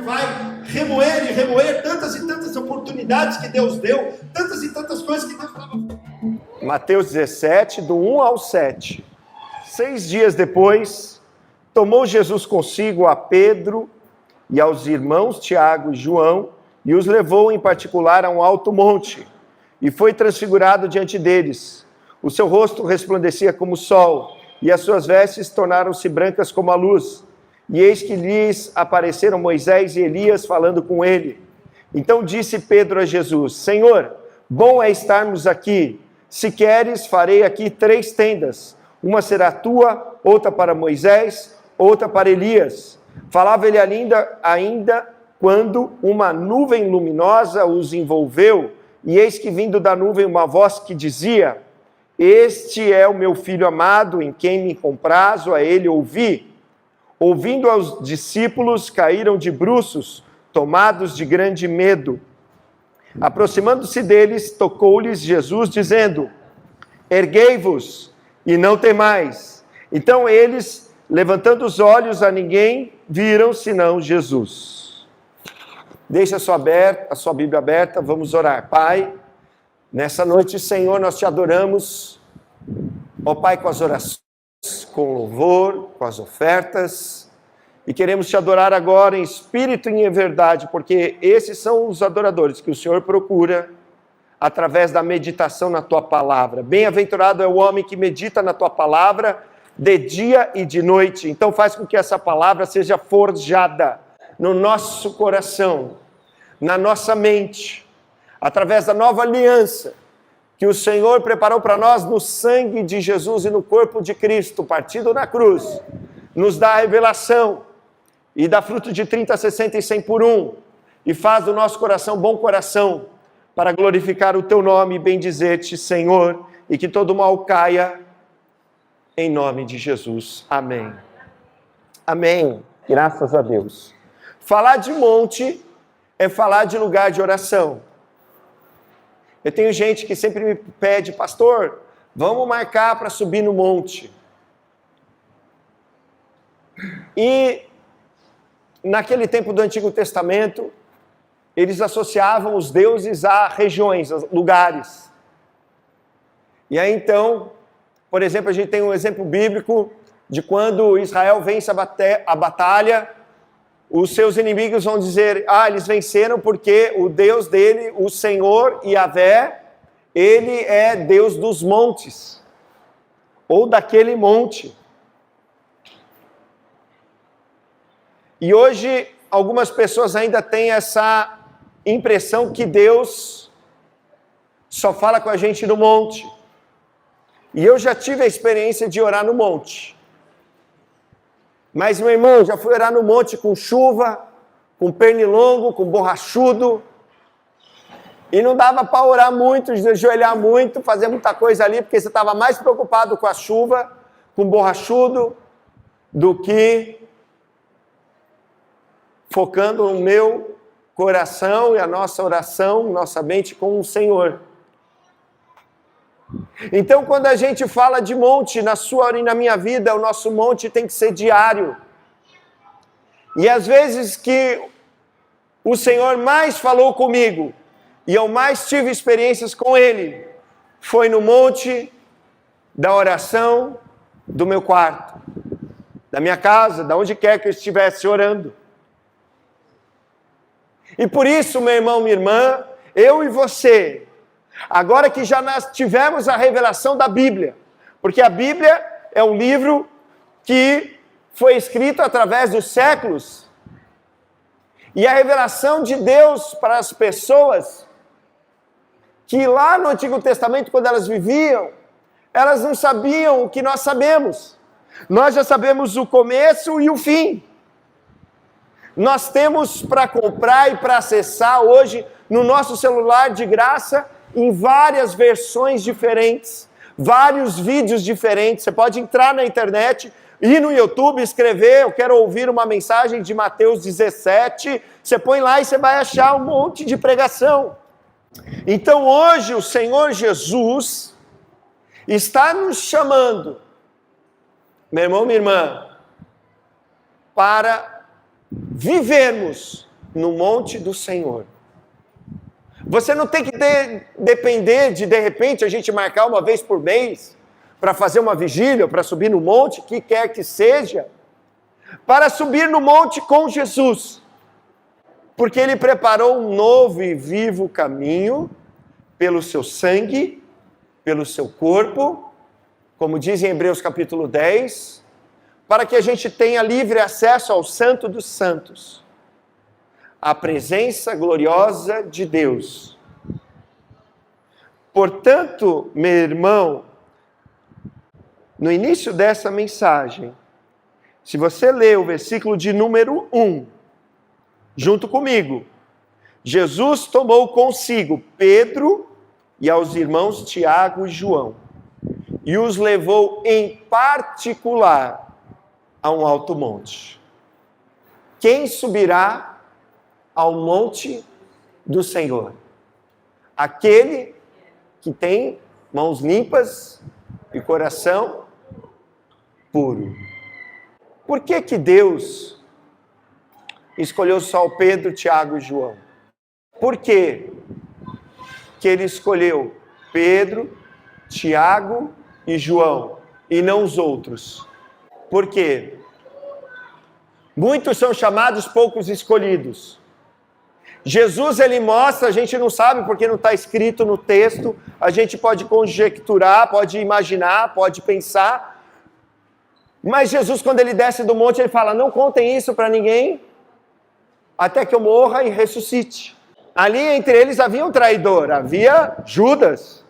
vai remoer e remoer tantas e tantas oportunidades que Deus deu, tantas e tantas coisas que Deus estava... Mateus 17, do 1 ao 7. 6 dias depois, tomou Jesus consigo a Pedro e aos irmãos Tiago e João, e os levou em particular a um alto monte, e foi transfigurado diante deles. O seu rosto resplandecia como o sol, e as suas vestes tornaram-se brancas como a luz. E eis que lhes apareceram Moisés e Elias falando com ele. Então disse Pedro a Jesus: Senhor, bom é estarmos aqui. Se queres, farei aqui 3 tendas. Uma será tua, outra para Moisés, outra para Elias. Falava ele ainda quando uma nuvem luminosa os envolveu, e eis que vindo da nuvem uma voz que dizia: Este é o meu filho amado, em quem me comprazo, a ele ouvi. Ouvindo aos discípulos, caíram de bruços, tomados de grande medo. Aproximando-se deles, tocou-lhes Jesus, dizendo: Erguei-vos, e não temais. Então eles, levantando os olhos, a ninguém viram, senão Jesus. Deixa a sua Bíblia aberta, vamos orar. Pai, nessa noite, Senhor, nós te adoramos, ó Pai, com as orações, com louvor, com as ofertas, e queremos te adorar agora em espírito e em verdade, porque esses são os adoradores que o Senhor procura através da meditação na tua palavra. Bem-aventurado é o homem que medita na tua palavra de dia e de noite. Então faz com que essa palavra seja forjada no nosso coração, na nossa mente, através da nova aliança que o Senhor preparou para nós no sangue de Jesus e no corpo de Cristo, partido na cruz, nos dá a revelação e dá fruto de 30, 60 e 100 por 1, e faz do nosso coração bom coração, para glorificar o teu nome e bendizer-te, Senhor, e que todo mal caia, em nome de Jesus. Amém. Amém. Graças a Deus. Falar de monte é falar de lugar de oração. Eu tenho gente que sempre me pede: pastor, vamos marcar para subir no monte. E naquele tempo do Antigo Testamento, eles associavam os deuses a regiões, a lugares. E aí então, por exemplo, a gente tem um exemplo bíblico de quando Israel vence a batalha, os seus inimigos vão dizer: eles venceram porque o Deus dele, o Senhor Yahvé, ele é Deus dos montes, ou daquele monte. E hoje, algumas pessoas ainda têm essa impressão que Deus só fala com a gente no monte. E eu já tive a experiência de orar no monte. Mas, meu irmão, já fui orar no monte com chuva, com pernilongo, com borrachudo. E não dava para orar muito, ajoelhar muito, fazer muita coisa ali, porque você estava mais preocupado com a chuva, com o borrachudo, do que focando no meu coração e a nossa oração, nossa mente com o Senhor. Então, quando a gente fala de monte, na sua e na minha vida, o nosso monte tem que ser diário. E às vezes que o Senhor mais falou comigo, e eu mais tive experiências com Ele, foi no monte da oração do meu quarto, da minha casa, da onde quer que eu estivesse orando. E por isso, meu irmão, minha irmã, eu e você, agora que já nós tivemos a revelação da Bíblia, porque a Bíblia é um livro que foi escrito através dos séculos, e a revelação de Deus para as pessoas, que lá no Antigo Testamento, quando elas viviam, elas não sabiam o que nós sabemos. Nós já sabemos o começo e o fim. Nós temos para comprar e para acessar hoje no nosso celular de graça em várias versões diferentes, vários vídeos diferentes. Você pode entrar na internet, ir no YouTube, escrever: eu quero ouvir uma mensagem de Mateus 17. Você põe lá e você vai achar um monte de pregação. Então hoje o Senhor Jesus está nos chamando, meu irmão, minha irmã, para vivermos no monte do Senhor. Você não tem que depender de repente, a gente marcar uma vez por mês para fazer uma vigília, para subir no monte, que quer que seja, para subir no monte com Jesus. Porque Ele preparou um novo e vivo caminho pelo seu sangue, pelo seu corpo, como diz em Hebreus capítulo 10, para que a gente tenha livre acesso ao Santo dos Santos, a presença gloriosa de Deus. Portanto, meu irmão, no início dessa mensagem, se você ler o versículo de número 1, junto comigo, Jesus tomou consigo Pedro e aos irmãos Tiago e João, e os levou em particular a um alto monte. Quem subirá ao monte do Senhor? Aquele que tem mãos limpas e coração puro. Por que Deus escolheu só o Pedro, Tiago e João? Por que Ele escolheu Pedro, Tiago e João e não os outros? Por quê? Muitos são chamados, poucos escolhidos. Jesus, Ele mostra, a gente não sabe porque não está escrito no texto, a gente pode conjecturar, pode imaginar, pode pensar, mas Jesus, quando Ele desce do monte, Ele fala, não contem isso para ninguém, até que eu morra e ressuscite. Ali entre eles havia um traidor, havia Judas.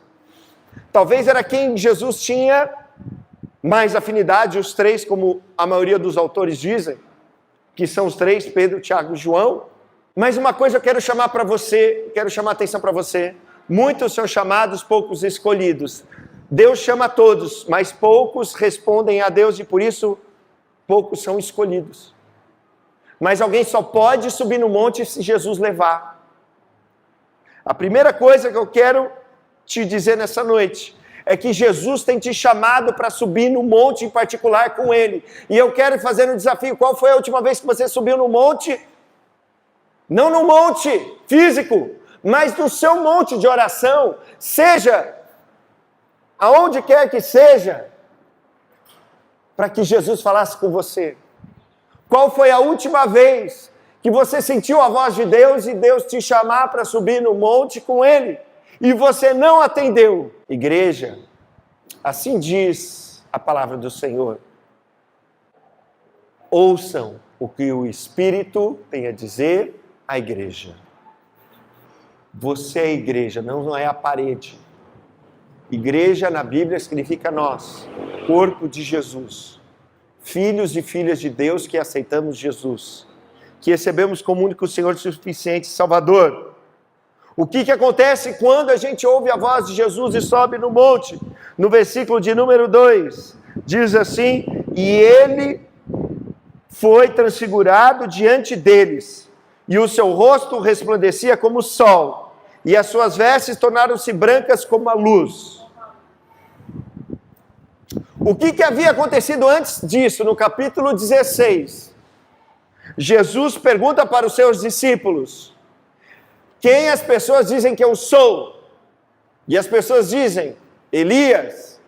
Talvez era quem Jesus tinha mais afinidade, os três, como a maioria dos autores dizem, que são os três, Pedro, Tiago e João. Mas uma coisa eu quero chamar para você, quero chamar a atenção para você. Muitos são chamados, poucos escolhidos. Deus chama todos, mas poucos respondem a Deus e por isso poucos são escolhidos. Mas alguém só pode subir no monte se Jesus levar. A primeira coisa que eu quero te dizer nessa noite é que Jesus tem te chamado para subir no monte em particular com Ele. E eu quero fazer um desafio. Qual foi a última vez que você subiu no monte? Não no monte físico, mas no seu monte de oração. Seja aonde quer que seja, para que Jesus falasse com você. Qual foi a última vez que você sentiu a voz de Deus e Deus te chamar para subir no monte com Ele? E você não atendeu. Igreja, assim diz a palavra do Senhor. Ouçam o que o Espírito tem a dizer à igreja. Você é a igreja, não é a parede. Igreja na Bíblia significa nós, corpo de Jesus. Filhos e filhas de Deus que aceitamos Jesus. Que recebemos como único Senhor suficiente e Salvador. O que acontece quando a gente ouve a voz de Jesus e sobe no monte? No versículo de número 2, diz assim, e Ele foi transfigurado diante deles, e o seu rosto resplandecia como o sol, e as suas vestes tornaram-se brancas como a luz. O que havia acontecido antes disso, no capítulo 16? Jesus pergunta para os seus discípulos, quem as pessoas dizem que eu sou? E as pessoas dizem, Elias,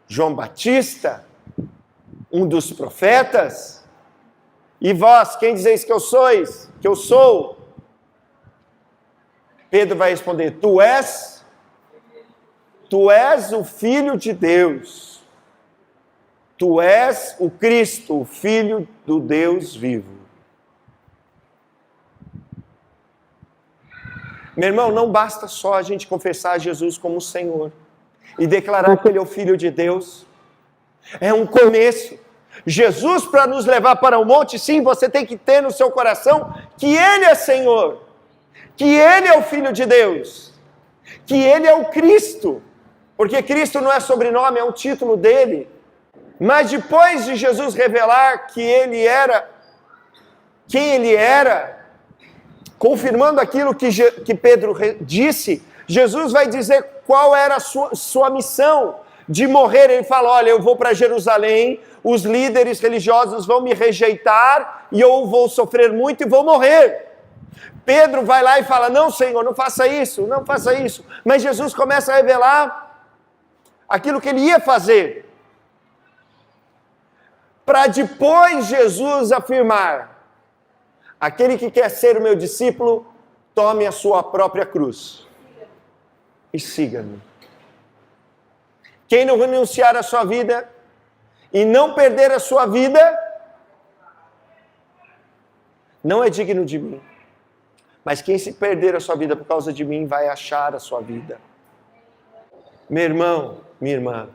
João Batista, um dos profetas. E vós, quem dizeis que eu sois? Que eu sou? Pedro vai responder, tu és o Filho de Deus. Tu és o Cristo, o Filho do Deus vivo. Meu irmão, não basta só a gente confessar Jesus como Senhor e declarar que Ele é o Filho de Deus. É um começo. Jesus, para nos levar para o monte, sim, você tem que ter no seu coração que Ele é Senhor, que Ele é o Filho de Deus, que Ele é o Cristo, porque Cristo não é sobrenome, é um título dele. Mas depois de Jesus revelar que Ele era, quem Ele era, confirmando aquilo que Pedro disse, Jesus vai dizer qual era a sua missão de morrer. Ele fala, olha, eu vou para Jerusalém, os líderes religiosos vão me rejeitar, e eu vou sofrer muito e vou morrer. Pedro vai lá e fala, não, Senhor, não faça isso, não faça isso. Mas Jesus começa a revelar aquilo que ele ia fazer. Para depois Jesus afirmar, aquele que quer ser o meu discípulo, tome a sua própria cruz e siga-me. Quem não renunciar à sua vida e não perder a sua vida, não é digno de mim. Mas quem se perder a sua vida por causa de mim, vai achar a sua vida. Meu irmão, minha irmã,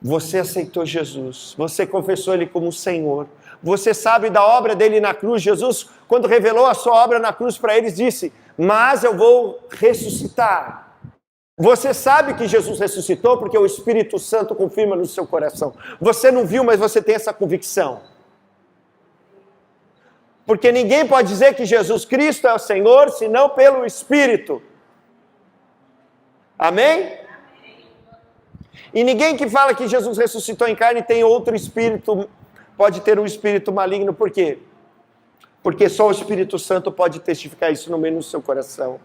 você aceitou Jesus, você confessou Ele como Senhor, você sabe da obra dele na cruz. Jesus, quando revelou a sua obra na cruz para eles, disse, mas eu vou ressuscitar. Você sabe que Jesus ressuscitou porque o Espírito Santo confirma no seu coração. Você não viu, mas você tem essa convicção. Porque ninguém pode dizer que Jesus Cristo é o Senhor, senão pelo Espírito. Amém? E ninguém que fala que Jesus ressuscitou em carne tem outro espírito, pode ter um espírito maligno. Por quê? Porque só o Espírito Santo pode testificar isso no meio do seu coração.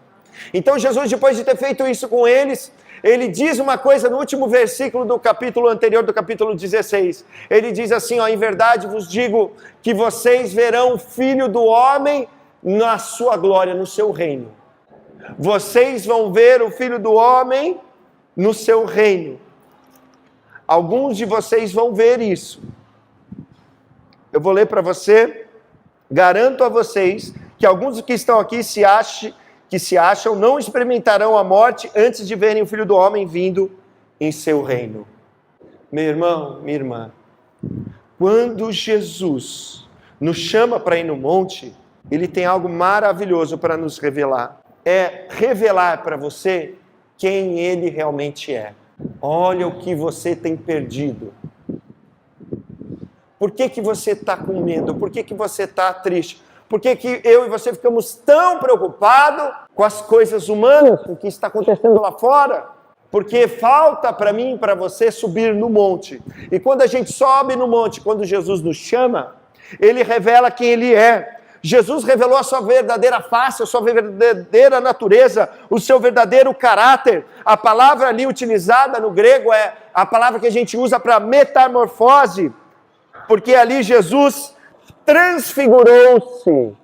Então Jesus, depois de ter feito isso com eles, ele diz uma coisa no último versículo do capítulo anterior, do capítulo 16. Ele diz assim, ó, em verdade vos digo que vocês verão o Filho do Homem na sua glória, no seu reino. Vocês vão ver o Filho do Homem no seu reino. Alguns de vocês vão ver isso. Eu vou ler para você. Garanto a vocês que alguns que estão aqui que se acham não experimentarão a morte antes de verem o Filho do Homem vindo em seu reino. Meu irmão, minha irmã, quando Jesus nos chama para ir no monte, Ele tem algo maravilhoso para nos revelar. É revelar para você quem Ele realmente é. Olha o que você tem perdido. Por que você está com medo? Por que você está triste? Por que eu e você ficamos tão preocupados com as coisas humanas, com o que está acontecendo lá fora? Porque falta para mim e para você subir no monte. E quando a gente sobe no monte, quando Jesus nos chama, Ele revela quem Ele é. Jesus revelou a sua verdadeira face, a sua verdadeira natureza, o seu verdadeiro caráter. A palavra ali utilizada no grego é a palavra que a gente usa para metamorfose, porque ali Jesus transfigurou-se.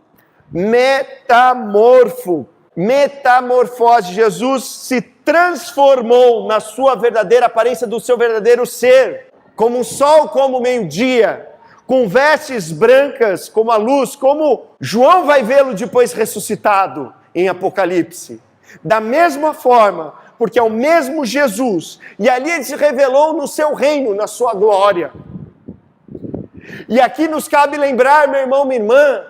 Metamorfose. Jesus se transformou na sua verdadeira aparência, do seu verdadeiro ser, como um sol, como o meio-dia, com vestes brancas como a luz, como João vai vê-lo depois ressuscitado em Apocalipse. Da mesma forma, porque é o mesmo Jesus, e ali ele se revelou no seu reino, na sua glória. E aqui nos cabe lembrar, meu irmão, minha irmã,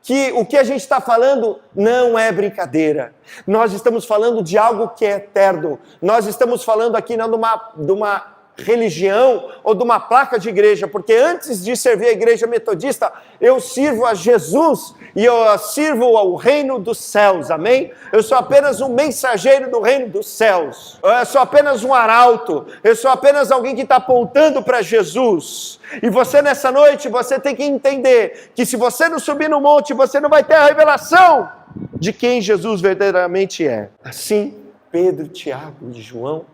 que o que a gente está falando não é brincadeira. Nós estamos falando de algo que é eterno. Nós estamos falando aqui não de uma religião ou de uma placa de igreja, porque antes de servir a igreja metodista, eu sirvo a Jesus e eu sirvo ao reino dos céus, amém? Eu sou apenas um mensageiro do reino dos céus, eu sou apenas um arauto, eu sou apenas alguém que está apontando para Jesus. E você nessa noite, você tem que entender que se você não subir no monte, você não vai ter a revelação de quem Jesus verdadeiramente é. Assim, Pedro, Tiago e João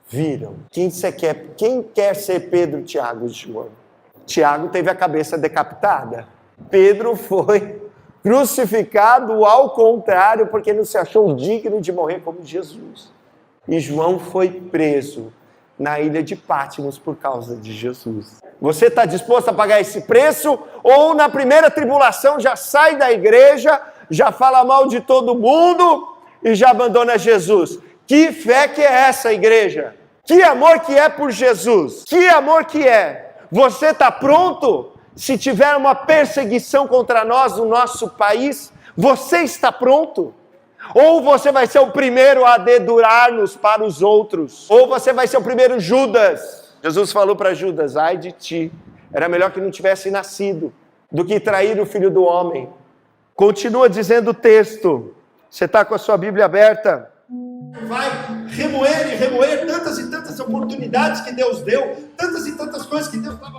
viram. Quem quer ser Pedro, Tiago e João? Tiago teve a cabeça decapitada. Pedro foi crucificado ao contrário, porque não se achou digno de morrer como Jesus. E João foi preso na ilha de Patmos por causa de Jesus. Você está disposto a pagar esse preço? Ou na primeira tribulação já sai da igreja, já fala mal de todo mundo e já abandona Jesus? Que fé que é essa, igreja? Que amor que é por Jesus? Que amor que é? Você está pronto? Se tiver uma perseguição contra nós no nosso país, você está pronto? Ou você vai ser o primeiro a dedurar-nos para os outros? Ou você vai ser o primeiro Judas? Jesus falou para Judas, ai de ti, era melhor que não tivesse nascido do que trair o Filho do Homem. Continua dizendo o texto, você está com a sua Bíblia aberta? Vai remoer e remoer tantas e tantas oportunidades que Deus deu, tantas e tantas coisas que Deus estava